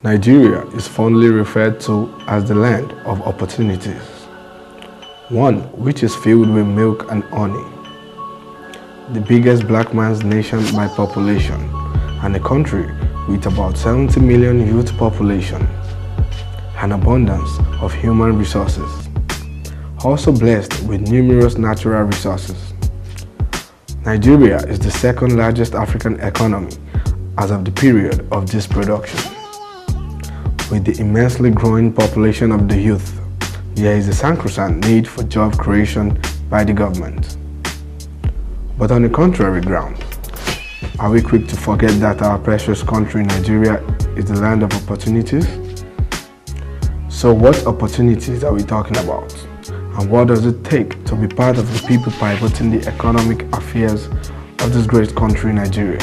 Nigeria is fondly referred to as the land of opportunities, one which is filled with milk and honey, the biggest black man's nation by population, and a country with about 70 million youth population, an abundance of human resources, also blessed with numerous natural resources. Nigeria is the second largest African economy as of the period of this production. With the immensely growing population of the youth, there is a sacrosanct need for job creation by the government. But on the contrary ground, are we quick to forget that our precious country, Nigeria, is the land of opportunities? So what opportunities are we talking about? And what does it take to be part of the people pivoting the economic affairs of this great country, Nigeria?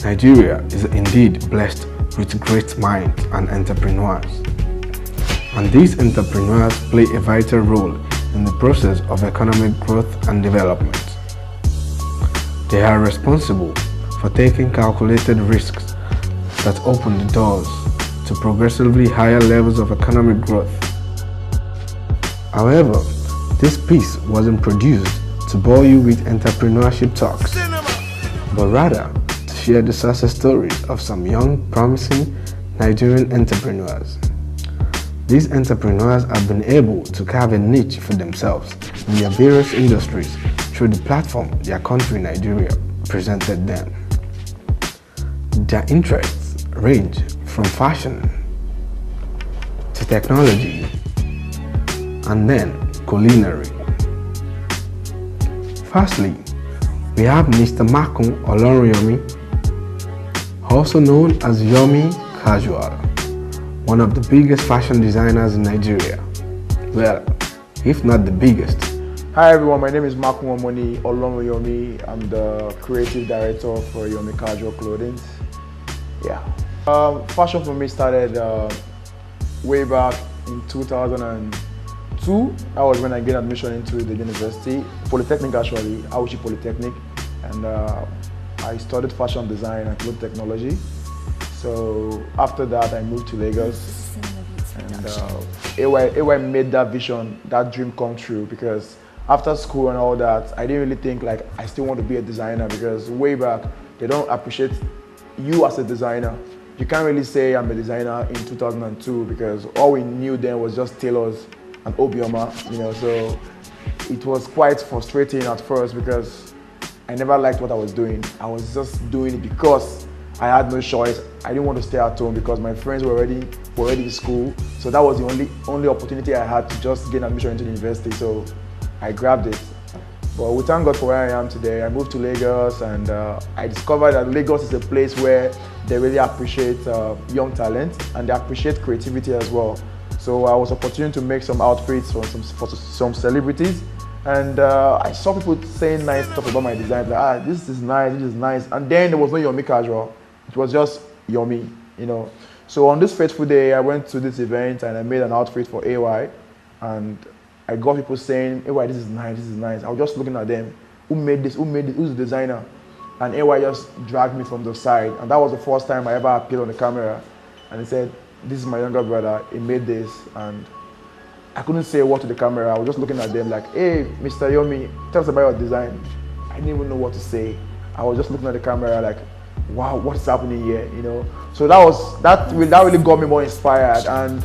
Nigeria is indeed blessed with great minds and entrepreneurs. And these entrepreneurs play a vital role in the process of economic growth and development. They are responsible for taking calculated risks that open the doors to progressively higher levels of economic growth. However, this piece wasn't produced to bore you with entrepreneurship talks, but rather share the success stories of some young, promising Nigerian entrepreneurs. These entrepreneurs have been able to carve a niche for themselves in their various industries through the platform their country, Nigeria, presented them. Their interests range from fashion to technology and then culinary. Firstly, we have Mr. Makun Olorunyomi, also known as Yomi Casual, one of the biggest fashion designers in Nigeria. Well, if not the biggest. Hi everyone, my name is Makun Olorunyomi. I'm the creative director for Yomi Casual Clothing. Yeah. Fashion for me started way back in 2002. That was when I gained admission into the university, Polytechnic actually, Auchi Polytechnic, and I studied fashion design and cloth technology. So after that, I moved to Lagos, and AY made that vision, that dream come true, because after school and all that, I didn't really think like I still want to be a designer, because way back, they don't appreciate you as a designer. You can't really say I'm a designer in 2002, because all we knew then was just tailors and Obioma, so it was quite frustrating at first because I never liked what I was doing. I was just doing it because I had no choice. I didn't want to stay at home because my friends were already in school. So that was the only opportunity I had to just gain admission into the university. So I grabbed it. But we thank God for where I am today. I moved to Lagos, and I discovered that Lagos is a place where they really appreciate young talent, and they appreciate creativity as well. So I was opportune to make some outfits for some celebrities. And I saw people saying nice stuff about my design, like, this is nice. And then there was no Yomi Casual, it was just Yomi, So on this fateful day, I went to this event and I made an outfit for AY. And I got people saying, AY, this is nice. I was just looking at them. Who made this? Who's the designer? And AY just dragged me from the side. And that was the first time I ever appeared on the camera. And he said, this is my younger brother, he made this. And I couldn't say a word to the camera. I was just looking at them like, hey, Mr. Yomi, tell us about your design. I didn't even know what to say. I was just looking at the camera like, wow, what's happening here, So that really got me more inspired. And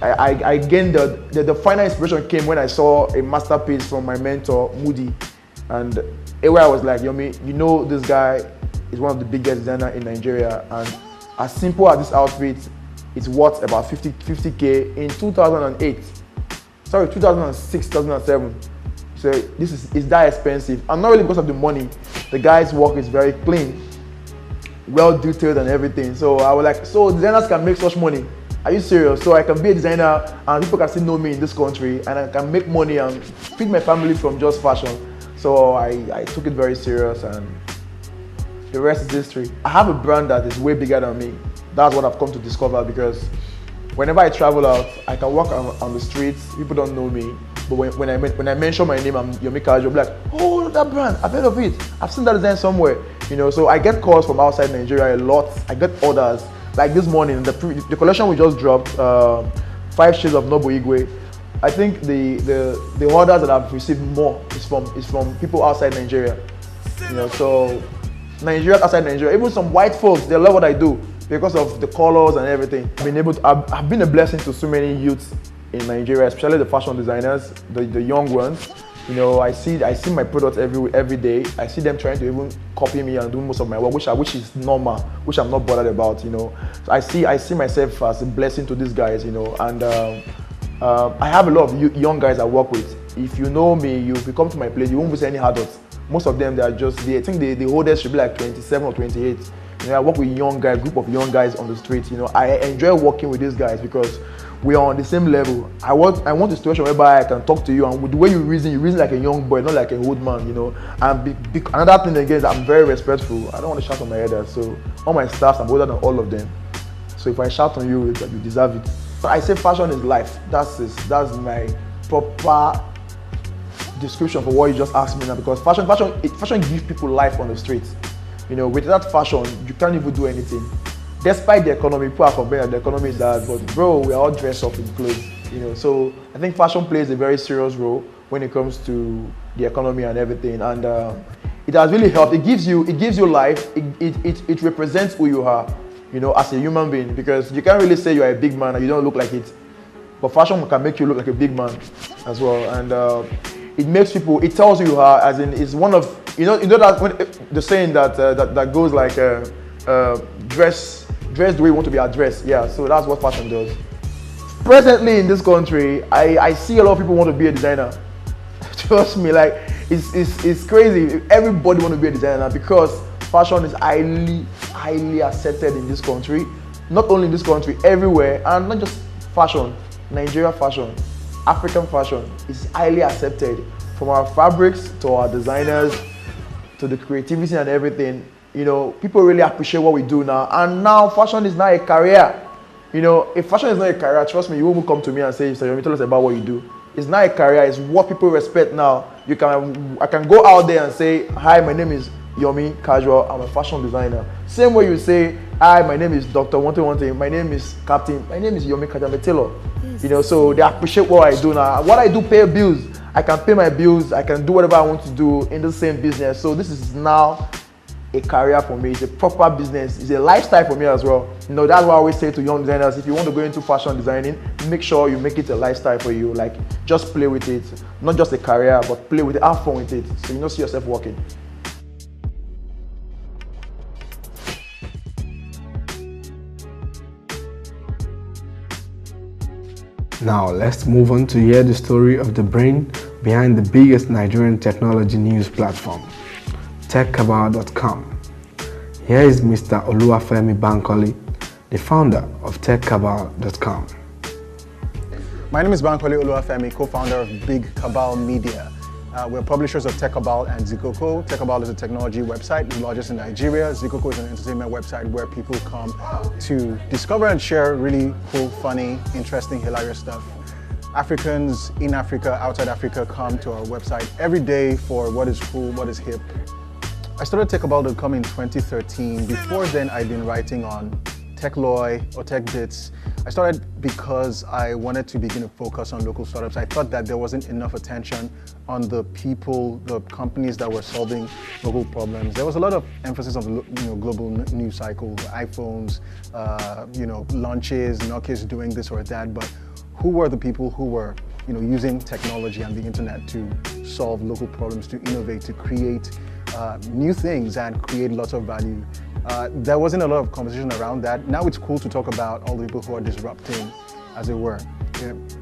I gained the final inspiration came when I saw a masterpiece from my mentor, Moody. And anyway, I was like, Yomi, this guy is one of the biggest designers in Nigeria. And as simple as this outfit, it's worth about 50K in 2008. Sorry, 2006, 2007. So it's that expensive. And not really because of the money. The guy's work is very clean, well detailed and everything. So I was like, so designers can make such money? Are you serious? So I can be a designer and people can still know me in this country, and I can make money and feed my family from just fashion. So I took it very serious, and the rest is history. I have a brand that is way bigger than me. That's what I've come to discover, because whenever I travel out, I can walk on the streets, people don't know me. But when I mention my name, I'm Yomi Casual, like, oh, that brand, I've heard of it. I've seen that design somewhere. So I get calls from outside Nigeria a lot. I get orders like this morning, the collection we just dropped, 5 shades of Nobu Igwe. I think the orders that I've received more is from people outside Nigeria. You know, so Nigeria, outside Nigeria, even some white folks, they love what I do because of the colors and everything. I've been a blessing to so many youths in Nigeria, especially the fashion designers, the young ones. You know, I see my products every day. I see them trying to even copy me and do most of my work, which is normal, which I'm not bothered about. You know, so I see myself as a blessing to these guys. You know, and I have a lot of young guys I work with. If you know me, if you come to my place, you won't miss any adults. Most of them, I think the oldest should be like 27 or 28. You know, I work with group of young guys on the street. You know, I enjoy working with these guys because we are on the same level. I want a situation whereby I can talk to you, and with the way you reason like a young boy, not like an old man, you know. And another thing again is I'm very respectful. I don't want to shout on my head, so all my staffs, I'm older than all of them. So if I shout on you, you deserve it. I say fashion is life. That's my proper description for what you just asked me now, because fashion gives people life on the streets. You know, without fashion, you can't even do anything. Despite the economy, people are complaining that the economy is bad, but bro, we are all dressed up in clothes. You know, so I think fashion plays a very serious role when it comes to the economy and everything, and it has really helped. It gives you life. It represents who you are, you know, as a human being, because you can't really say you are a big man and you don't look like it, but fashion can make you look like a big man as well, and it makes people. It tells you are, as in, it's one of you know that when, the saying that goes like dress the way you want to be addressed. Yeah, so that's what fashion does. Presently in this country, I see a lot of people want to be a designer. Trust me, like it's crazy. Everybody want to be a designer because fashion is highly accepted in this country. Not only in this country, everywhere, and not just fashion. Nigeria fashion, African fashion is highly accepted, from our fabrics to our designers to the creativity and everything. You know, people really appreciate what we do now, and now fashion is now a career. You know, if fashion is not a career, trust me, you won't come to me and say, "Mr. Yomi, tell us about what you do." It's not a career; it's what people respect now. I can go out there and say, "Hi, my name is Yomi Casual. I'm a fashion designer." Same way you say, "Hi, my name is Dr. Wante. My name is Captain. My name is Yomi Casual. I'm a tailor." You know, so they appreciate what I do now. What I do pay bills. I can pay my bills. I can do whatever I want to do in the same business. So this is now a career for me. It's a proper business. It's a lifestyle for me as well. You know, that's why I always say to young designers, if you want to go into fashion designing, make sure you make it a lifestyle for you. Like, just play with it. Not just a career, but play with it, have fun with it, so you don't see yourself working. Now let's move on to hear the story of the brain behind the biggest Nigerian technology news platform, techcabal.com. Here is Mr. Oluwafemi Bankole, the founder of techcabal.com. My name is Bankole Oluwafemi, co-founder of Big Cabal Media. We're publishers of Techcabal and Zikoko. Techcabal is a technology website, the largest in Nigeria. Zikoko is an entertainment website where people come to discover and share really cool, funny, interesting, hilarious stuff. Africans in Africa, outside Africa, come to our website every day for what is cool, what is hip. I started Techcabal.com in 2013. Before then, I'd been writing on TechLoy or TechBits. I started because I wanted to begin to focus on local startups. I thought that there wasn't enough attention on the people, the companies that were solving local problems. There was a lot of emphasis on global news cycle, iPhones, launches, Nokia's doing this or that, but who were the people who were using technology and the internet to solve local problems, to innovate, to create new things and create lots of value? There wasn't a lot of conversation around that. Now it's cool to talk about all the people who are disrupting, as it were.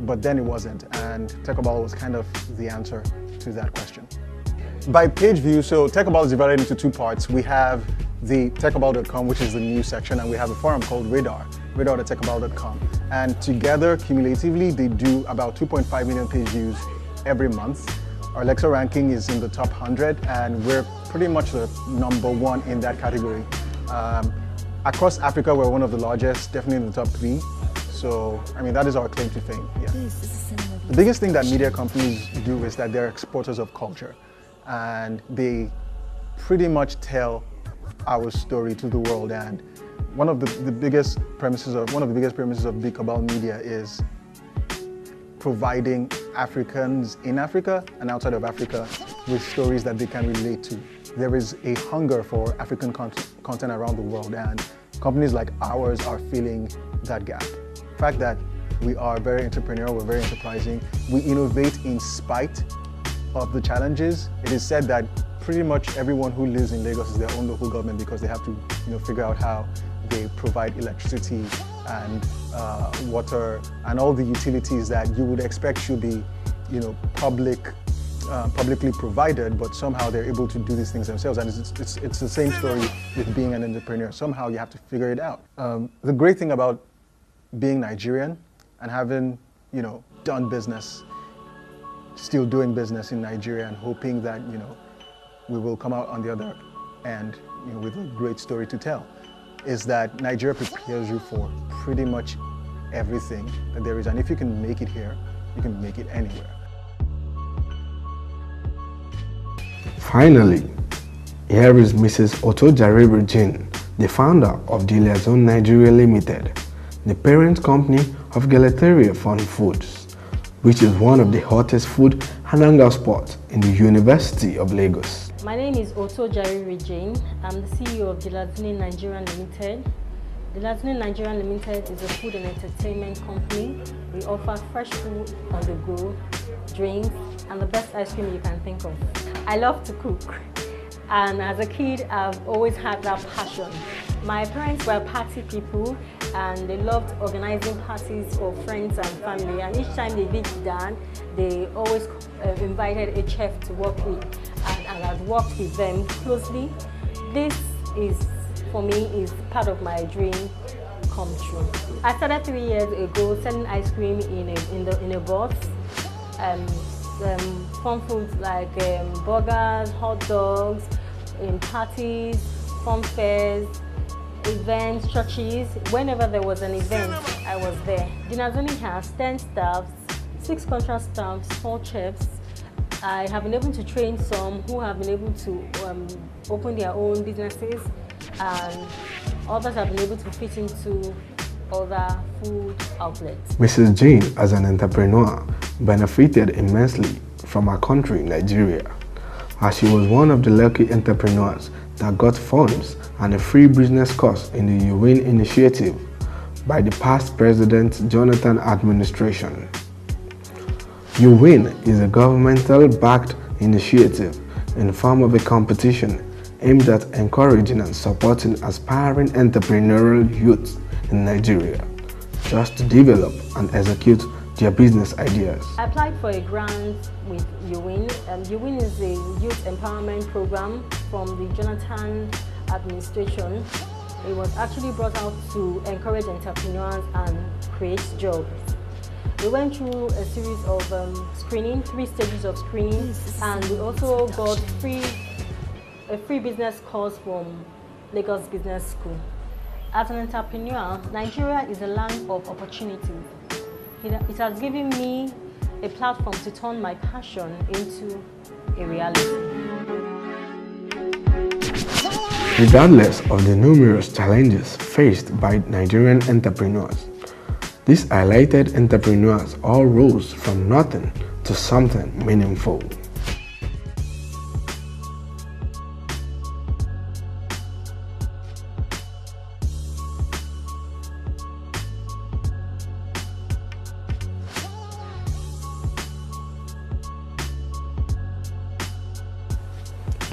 But then it wasn't, and Techcabal was kind of the answer to that question. By page view, so Techcabal is divided into two parts. We have the techcabal.com, which is the news section, and we have a forum called radar.techcabal.com. And together, cumulatively, they do about 2.5 million page views every month. Our Alexa ranking is in the top 100, and we're pretty much the #1 in that category. Across Africa, we're one of the largest, definitely in the top 3. So, I mean, that is our claim to fame. Yeah. The biggest thing that media companies do is that they're exporters of culture, and they pretty much tell our story to the world. And one of the biggest premises of Big Cabal Media is providing Africans in Africa and outside of Africa with stories that they can relate to. There is a hunger for African content around the world, and companies like ours are filling that gap. The fact that we are very entrepreneurial, we're very enterprising, we innovate in spite of the challenges. It is said that pretty much everyone who lives in Lagos is their own local government because they have to figure out how they provide electricity and water and all the utilities that you would expect should be publicly provided, but somehow they're able to do these things themselves. And it's the same story with being an entrepreneur. Somehow you have to figure it out. The great thing about being Nigerian and having done business, still doing business in Nigeria, and hoping that we will come out on the other end with a great story to tell, is that Nigeria prepares you for pretty much everything that there is. And if you can make it here, you can make it anywhere. Finally, here is Mrs. Otojaribe Jane, the founder of Liaison Nigeria Limited, the parent company of Galateria Fun Foods, which is one of the hottest food and hangout spots in the University of Lagos. My name is Otojaribe Jane. I'm the CEO of Liaison Nigeria Limited. Liaison Nigeria Limited is a food and entertainment company. We offer fresh food on the go, drinks, and the best ice cream you can think of. I love to cook, and as a kid, I've always had that passion. My parents were party people, and they loved organizing parties for friends and family, and each time they did that, they always invited a chef to work with, and I've worked with them closely. This is, for me, is part of my dream come true. I started 3 years ago selling ice cream in a box. Fun foods like burgers, hot dogs, in parties, fun fairs, events, churches. Whenever there was an event, I was there. Dinazoni has 10 staffs, 6 contract staffs, 4 chefs. I have been able to train some who have been able to open their own businesses, and others have been able to fit into other food outlets. Mrs. Jane, as an entrepreneur, benefited immensely from our country, Nigeria, as she was one of the lucky entrepreneurs that got funds and a free business course in the UWIN initiative by the past President Jonathan administration. UWIN is a governmental-backed initiative in the form of a competition aimed at encouraging and supporting aspiring entrepreneurial youth in Nigeria just to develop and execute their business ideas. I applied for a grant with UWIN. UWIN is a youth empowerment program from the Jonathan administration. It was actually brought out to encourage entrepreneurs and create jobs. We went through a series of screening, 3 stages of screening, and we also got a free business course from Lagos Business School. As an entrepreneur, Nigeria is a land of opportunities. It has given me a platform to turn my passion into a reality. Regardless of the numerous challenges faced by Nigerian entrepreneurs, these highlighted entrepreneurs all rose from nothing to something meaningful.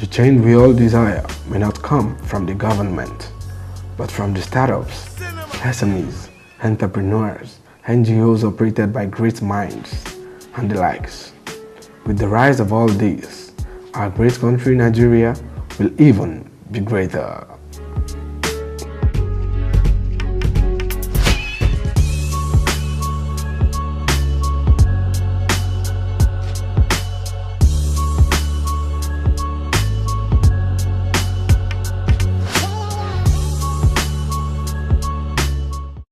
The change we all desire may not come from the government, but from the startups, SMEs, entrepreneurs, NGOs operated by great minds, and the likes. With the rise of all these, our great country Nigeria will even be greater.